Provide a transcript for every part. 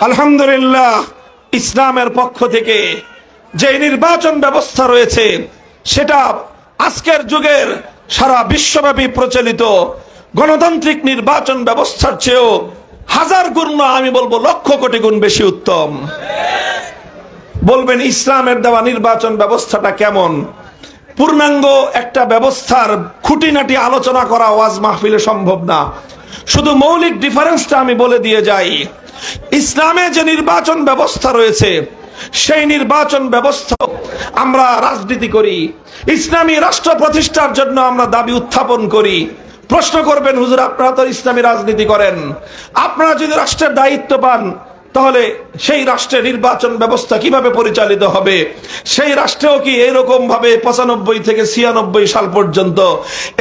আলহামদুলিল্লাহ, ইসলামের পক্ষ থেকে যে নির্বাচন ব্যবস্থা রয়েছে সেটা আজকের যুগের সারা বিশ্বব্যাপী প্রচলিত গণতান্ত্রিক নির্বাচন ব্যবস্থার চেয়েও হাজার গুণ না, আমি বলবো লক্ষ কোটি গুণ বেশি উত্তম। বলবেন ইসলামের দেওয়া নির্বাচন ব্যবস্থাটা কেমন? পূর্ণাঙ্গ একটা ব্যবস্থার খুঁটিনাটি আলোচনা করা ওয়াজ মাহফিলে সম্ভব না। শুধু মৌলিক ডিফারেন্সটা আমি বলে দিয়ে যাই। ইসলামে যে নির্বাচন ব্যবস্থা রয়েছে সেই নির্বাচন ব্যবস্থা আমরা রাজনীতি করি, ইসলামী রাষ্ট্র প্রতিষ্ঠার জন্য আমরা দাবি উত্থাপন করি। প্রশ্ন করবেন, হুজুর আপনারা তো ইসলামী রাজনীতি করেন, আপনারা যদি রাষ্ট্রের দায়িত্ব পান তাহলে সেই রাষ্ট্রের নির্বাচন ব্যবস্থা কিভাবে পরিচালিত হবে? সেই রাষ্ট্রেও কি এরকম ভাবে 95 থেকে 96 সাল পর্যন্ত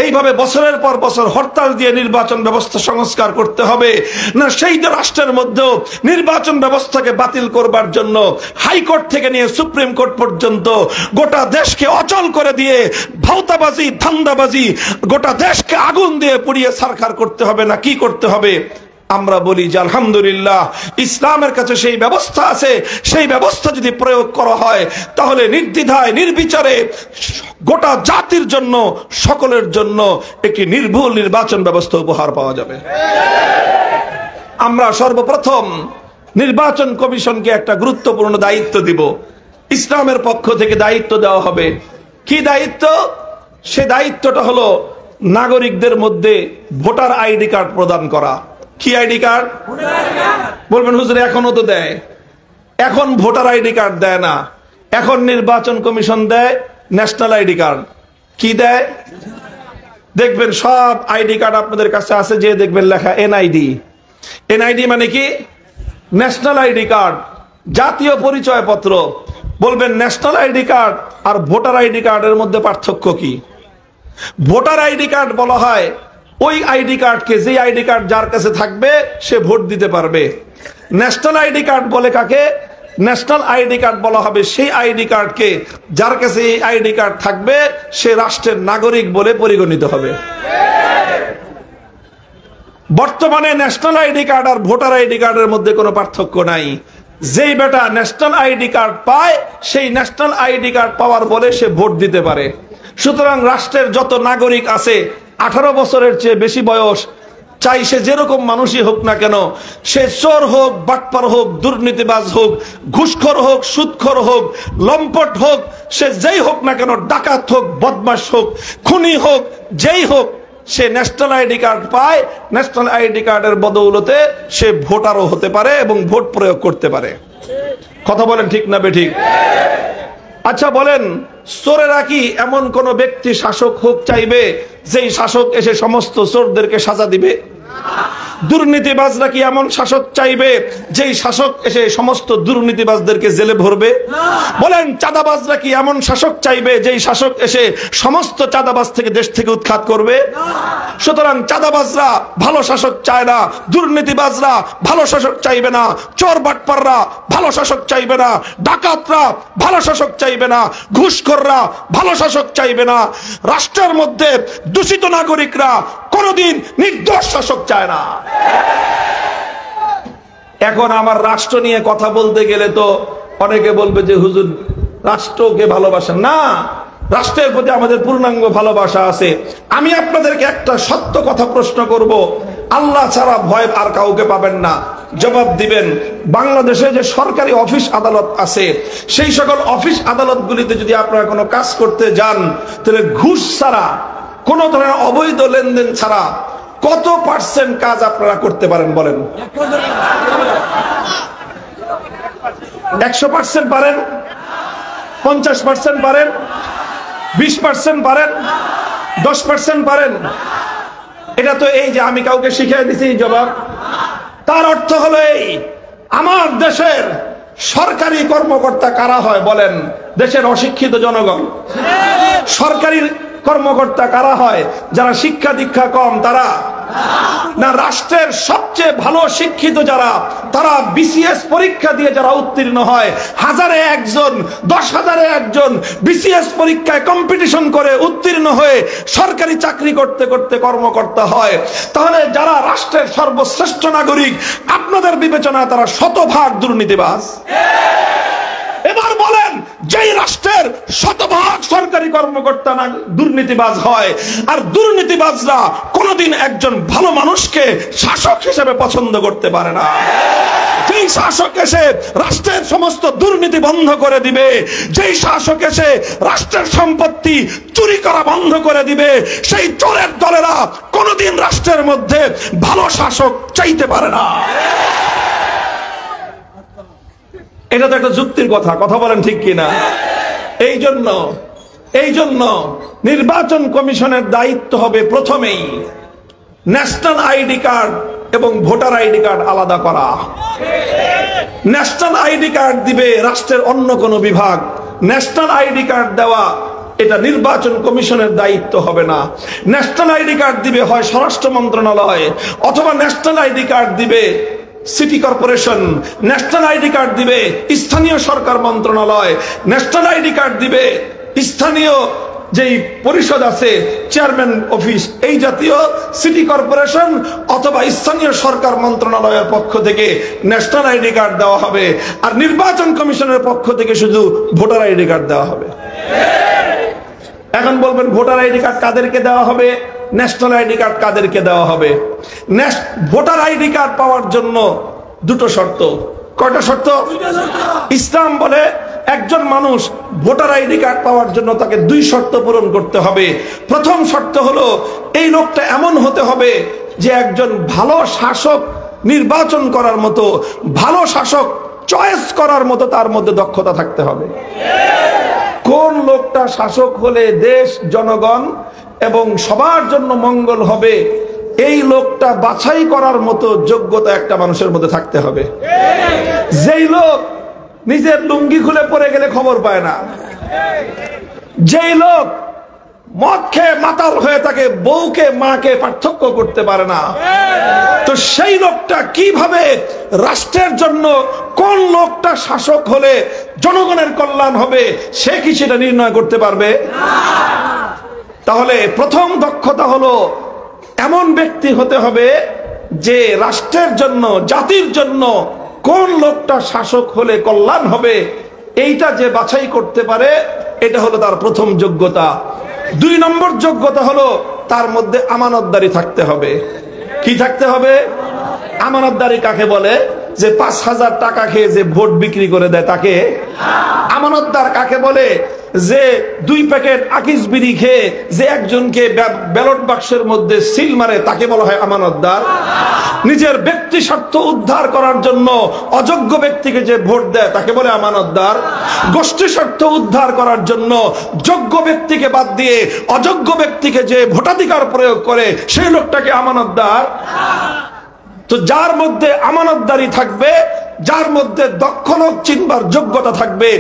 এইভাবে বছরের পর বছর হরতাল দিয়ে নির্বাচন ব্যবস্থা সংস্কার করতে হবে, না সেই রাষ্ট্রের মধ্যেও নির্বাচন ব্যবস্থাকে বাতিল করবার জন্য হাইকোর্ট থেকে নিয়ে সুপ্রিম কোর্ট পর্যন্ত গোটা দেশকে অচল করে দিয়ে ভাওতাবাজি ধান্দাবাজি গোটা দেশকে আগুন দিয়ে পুড়িয়ে ছারখার করতে হবে, না কি করতে হবে? আমরা বলি যে আলহামদুলিল্লাহ, ইসলামের কাছে সেই ব্যবস্থা আছে। সেই ব্যবস্থা যদি প্রয়োগ করা হয় তাহলে নির্দ্বিধায় নির্বিচারে গোটা জাতির জন্য, সকলের জন্য একটি নির্ভুল নির্বাচন ব্যবস্থা উপহার পাওয়া যাবে। আমরা সর্বপ্রথম নির্বাচন কমিশনকে একটা গুরুত্বপূর্ণ দায়িত্ব দিব। ইসলামের পক্ষ থেকে দায়িত্ব দেওয়া হবে। কি দায়িত্ব? সে দায়িত্বটা হলো নাগরিকদের মধ্যে ভোটার আইডি কার্ড প্রদান করা। কি আইডি কার্ড? বলবেন হুজুর এখনো তো দেয়। এখন ভোটার আইডি কার্ড দেয় না, এখন নির্বাচন কমিশন দেয় ন্যাশনাল আইডি কার্ড। কি দেয়? দেখবেন সব আইডি কার্ড আপনাদের কাছে আছে, যে দেখবেন লেখা এনআইডি। এনআইডি মানে কি? ন্যাশনাল আইডি কার্ড, জাতীয় পরিচয় পত্র। বলবেন ন্যাশনাল আইডি কার্ড আর ভোটার আইডি কার্ডের মধ্যে পার্থক্য কি? ভোটার আইডি কার্ড বলা হয় ওই আইডি কার্ডকে, যে আইডি কার্ড যার কাছে থাকবে সে ভোট দিতে পারবে। ন্যাশনাল আইডি কার্ড বলে কাকে? ন্যাশনাল আইডি কার্ড বলা হবে সেই আইডি কার্ডকে যার কাছে এই আইডি কার্ড থাকবে সে রাষ্ট্রের নাগরিক বলে পরিগণিত হবে। বর্তমানে ন্যাশনাল আইডি কার্ড আর ভোটার আইডি কার্ডের মধ্যে কোনো পার্থক্য নাই। যেই বেটা ন্যাশনাল আইডি কার্ড পায় সেই ন্যাশনাল আইডি কার্ড পাওয়ার বলে সে ভোট দিতে পারে। সুতরাং রাষ্ট্রের যত নাগরিক আছে 18 বছরের চেয়ে বেশি বয়স, চাই সে যেরকম মানুষই হোক না কেন, সে চোর হোক, বাটপার হোক, দুর্নীতিবাজ হোক, ঘুষখোর হোক, সুদখোর হোক, লম্পট হোক, সে যেই হোক না কেন, ডাকাত হোক, বদমাশ হোক, খুনি হোক, যেই হোক, সে ন্যাশনাল আইডি কার্ড পায়। ন্যাশনাল আইডি কার্ডের বদৌলতে সে ভোটারও হতে পারে এবং ভোট প্রয়োগ করতে পারে। কথা বলেন ঠিক না বেঠিক? আচ্ছা বলেন, চোরেরা কি এমন কোন ব্যক্তি শাসক হোক চাইবে যেই শাসক এসে সমস্ত চোরদেরকে সাজা দিবে? দুর্নীতিবাজরা কি এমন শাসক চাইবে যেই শাসক এসে সমস্ত দুর্নীতিবাজদেরকে জেলে ভরবে? বলেন, চাঁদাবাজরা কি এমন শাসক চাইবে যেই শাসক এসে সমস্ত চাঁদাবাজ থেকে দেশ থেকে উৎখাত করবে? সুতরাং চাঁদাবাজরা ভালো শাসক চায় না, দুর্নীতিবাজরা ভালো শাসক চাইবে না, চোর বাটপাররা ভালো শাসক চাইবে না, ডাকাতরা ভালো শাসক চাইবে না, ঘুষখোররা ভালো শাসক চাইবে না, রাষ্ট্রের মধ্যে দূষিত নাগরিকরা কোনদিন নির্দোষ শাসক চায় না। এখন আমার রাষ্ট্র নিয়ে কথা বলতে গেলে তো অনেকে বলবে যে হুজুর রাষ্ট্রকে ভালোবাসেন না, রাষ্ট্রের প্রতি আমাদের পূর্ণাঙ্গ ভালোবাসা আছে। আমি আপনাদেরকে একটা সত্য কথা প্রশ্ন করব, আল্লাহ ছাড়া ভয় আর কাউকে পাবেন না। জবাব দিবেন, বাংলাদেশে যে সরকারি অফিস আদালত আছে সেই সকল অফিস আদালতগুলিতে যদি আপনারা কোনো কাজ করতে যান তাহলে ঘুষ ছাড়া, কোন ধরনের অবৈধ লেনদেন ছাড়া কত পার্সেন্ট কাজ আপনারা করতে পারেন বলেন? 100% পারেন? 50% পারেন? 20% পারেন? 10% পারেন? এটা তো এই যে আমি কাউকে শিখিয়ে দিছি জবাব। তার অর্থ হলো এই, আমার দেশের সরকারি কর্মকর্তা কারা হয় বলেন? দেশের অশিক্ষিত জনগণ। সরকারি কর্মকর্তা কারা হয়? যারা শিক্ষা দীক্ষা কম তারা না, রাষ্ট্রের সব সবচেয়ে ভালো শিক্ষিত যারা, তারা বিসিএস পরীক্ষা দিয়ে যারা উত্তীর্ণ হয়, 1000-এ একজন, 10,000-এ একজন বিসিএস পরীক্ষায় কম্পিটিশন করে উত্তীর্ণ হয়ে সরকারি চাকরি করতে করতে কর্মকর্তা হয়। তাহলে যারা রাষ্ট্রের সর্বশ্রেষ্ঠ নাগরিক, আপনাদের বিবেচনায় তারা শতভাগ দুর্নীতিবাজ। এবার বলেন, যেই রাষ্ট্রের শতভাগ সরকারি কর্মকর্তা না দুর্নীতিবাজ হয়, আর দুর্নীতিবাজরা কোনোদিন একজন ভালো মানুষকে শাসক হিসেবে পছন্দ করতে পারে না। যেই শাসক এসে রাষ্ট্রের সমস্ত দুর্নীতি বন্ধ করে দিবে, যেই শাসক এসে রাষ্ট্রের সম্পত্তি চুরি করা বন্ধ করে দিবে, সেই চোরের দলেরা কোনোদিন রাষ্ট্রের মধ্যে ভালো শাসক চাইতে পারে না। এটা তো একটা যুক্তির কথা, কথা বলেন ঠিক কিনা? এই জন্য নির্বাচন কমিশনের দায়িত্ব হবে প্রথমেই ন্যাশনাল আইডি কার্ড এবং ভোটার আইডি কার্ড আলাদা করা। ন্যাশনাল আইডি কার্ড দিবে রাষ্ট্রের অন্য কোনো বিভাগ, ন্যাশনাল আইডি কার্ড দেওয়া এটা নির্বাচন কমিশনের দায়িত্ব হবে না। ন্যাশনাল আইডি কার্ড দিবে হয় স্বরাষ্ট্র মন্ত্রণালয়, অথবা ন্যাশনাল আইডি কার্ড দিবে city corporation, national ID card দিবে স্থানীয় সরকার মন্ত্রণালয়, ন্যাশনাল আইডি কার্ড দিবে স্থানীয় যেই পরিষদ আছে, চেয়ারম্যান অফিস, এই জাতীয় সিটি কর্পোরেশন অথবা স্থানীয় সরকার মন্ত্রণালয়ের পক্ষ থেকে ন্যাশনাল আইডি কার্ড দেওয়া হবে। আর নির্বাচন কমিশনের পক্ষ থেকে শুধু ভোটার আইডি কার্ড দেওয়া হবে। এখন বলবেন, ভোটার আইডি কার্ড কাদেরকে দেওয়া হবে, ন্যাশনাল আইডি কার্ড কাদেরকে দেওয়া হবে? ভোটার আইডি কার্ড পাওয়ার জন্য দুটো শর্ত। কয়টা শর্ত? ইসলাম বলে একজন মানুষ ভোটার আইডি কার্ড পাওয়ার জন্য তাকে 2 শর্ত পূরণ করতে হবে। প্রথম শর্ত হলো, এই লোকটা এমন হতে হবে যে একজন ভালো শাসক নির্বাচন করার মতো, ভালো শাসক চয়েস করার মতো তার মধ্যে দক্ষতা থাকতে হবে। কোন লোকটা শাসক হলে দেশ, জনগণ এবং সবার জন্য মঙ্গল হবে, এই লোকটা বাছাই করার মতো যোগ্যতা একটা মানুষের মধ্যে থাকতে হবে। যেই লোক নিজের লুঙ্গি খুলে পড়ে গেলে খবর পায় না, যেই লোক মদ খেয়ে মাতাল হয়ে থাকে, বউকে মাকে পার্থক্য করতে পারে না, তো সেই লোকটা কিভাবে রাষ্ট্রের জন্য, কোন লোকটা শাসক হলে জনগণের কল্যাণ হবে, সে কি সেটা নির্ণয় করতে পারবে? তাহলে প্রথম দক্ষতা হলো এমন ব্যক্তি হতে হবে যে রাষ্ট্রের জন্য, জাতির জন্য কোন লোকটা শাসক হলে কল্যাণ হবে, এইটা যে বাছাই করতে পারে, এটা হলো তার প্রথম যোগ্যতা। 2 নম্বর যোগ্যতা হলো তার মধ্যে আমানতদারি থাকতে হবে। কি থাকতে হবে? আমানতদারি কাকে বলে? যে 5,000 টাকা খেয়ে যে ভোট বিক্রি করে দেয় তাকে আমানতদার। কাকে বলে? যে 2 প্যাকেট আকিস বিড়ি খেয়ে যে একজনকে ব্যালট বাক্সের মধ্যে সিল মারে তাকে বলা হয় আমানতদার। নিজের ব্যক্তি স্বার্থ উদ্ধার করার জন্য অযোগ্য ব্যক্তিকে যে ভোট দেয় তাকে বলে আমানতদার। গোষ্ঠী স্বার্থ উদ্ধার করার জন্য যোগ্য ব্যক্তিকে বাদ দিয়ে অযোগ্য ব্যক্তিকে যে ভোটাধিকার প্রয়োগ করে সেই লোকটাকে আমানতদার। তো যার মধ্যে আমানতদারি থাকবে, যার মধ্যে দক্ষ লোক চিনবার যোগ্যতা থাকবে,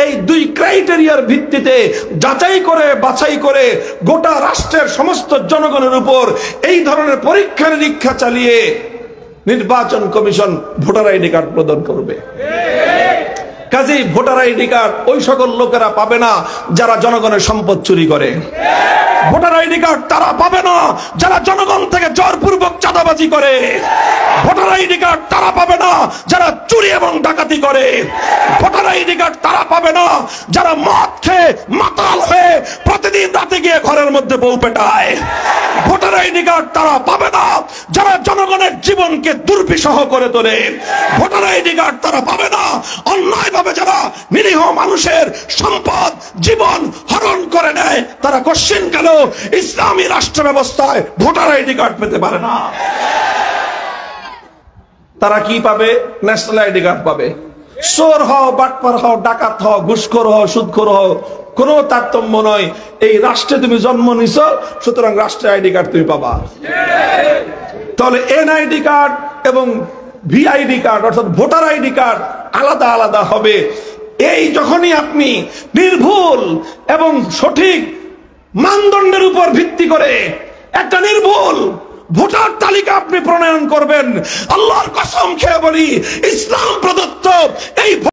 এই 2 ক্রাইটেরিয়ার ভিত্তিতে যাচাই করে বাছাই করে গোটা রাষ্ট্রের সমস্ত জনগণের উপর এই ধরনের পরীক্ষা নিরীক্ষা চালিয়ে নির্বাচন কমিশন ভোটার আইডি কার্ড প্রদান করবে। কাজেই ভোটার আইডি কার্ড ওই সকল লোকেরা পাবে না যারা জনগণের সম্পদ চুরি করে। ভোটার আইডি কার্ড তারা পাবে না যারা জনগণ থেকে জোরপূর্বক চাঁদাবাজি করে। ভোটার আইডি কার্ড তারা পাবে না যারা চুরি এবং ডাকাতি করে। ভোটার আইডি কার্ড তারা পাবে না যারা মদ খেয়ে মাতাল হয়ে প্রতিদিন রাতে গিয়ে ঘরের মধ্যে বউ পেটায়। ভোটার আইডি কার্ড তারা পাবে না যারা জনগণের জীবনকে দুর্বিষহ করে তোলে। ভোটার আইডি কার্ড তারা পাবে না অন্যায়ভাবে যারা নিরীহ মানুষের সম্পদ জীবন হরণ করে নেয়। তারা কোশ্চেন কেন ইসলামী রাষ্ট্র ব্যবস্থায় ভোটার আইডি কার্ড পেতে পারে না? তারা কি পাবে? ন্যাশনাল আইডি কার্ড পাবে। চোর হও, বাটপার হও, ডাকাত হও, ঘুষখোর হও, সুদখোর হও, কোনো তারতম্য নয়। এই রাষ্ট্রে তুমি জন্ম নিছ, সুতরাং রাষ্ট্রের আইডি কার্ড তুমি পাবা। তাহলে এনআইডি কার্ড এবং ভিআইডি কার্ড অর্থাৎ ভোটার আইডি কার্ড আলাদা আলাদা হবে। এই যখনই আপনি নির্ভুল এবং সঠিক মানদণ্ডের উপর ভিত্তি করে একটা নির্ভুল ভোটার তালিকা আপনি প্রণয়ন করবেন। আল্লাহর কসম খেয়ে বলি, ইসলাম প্রদত্ত এই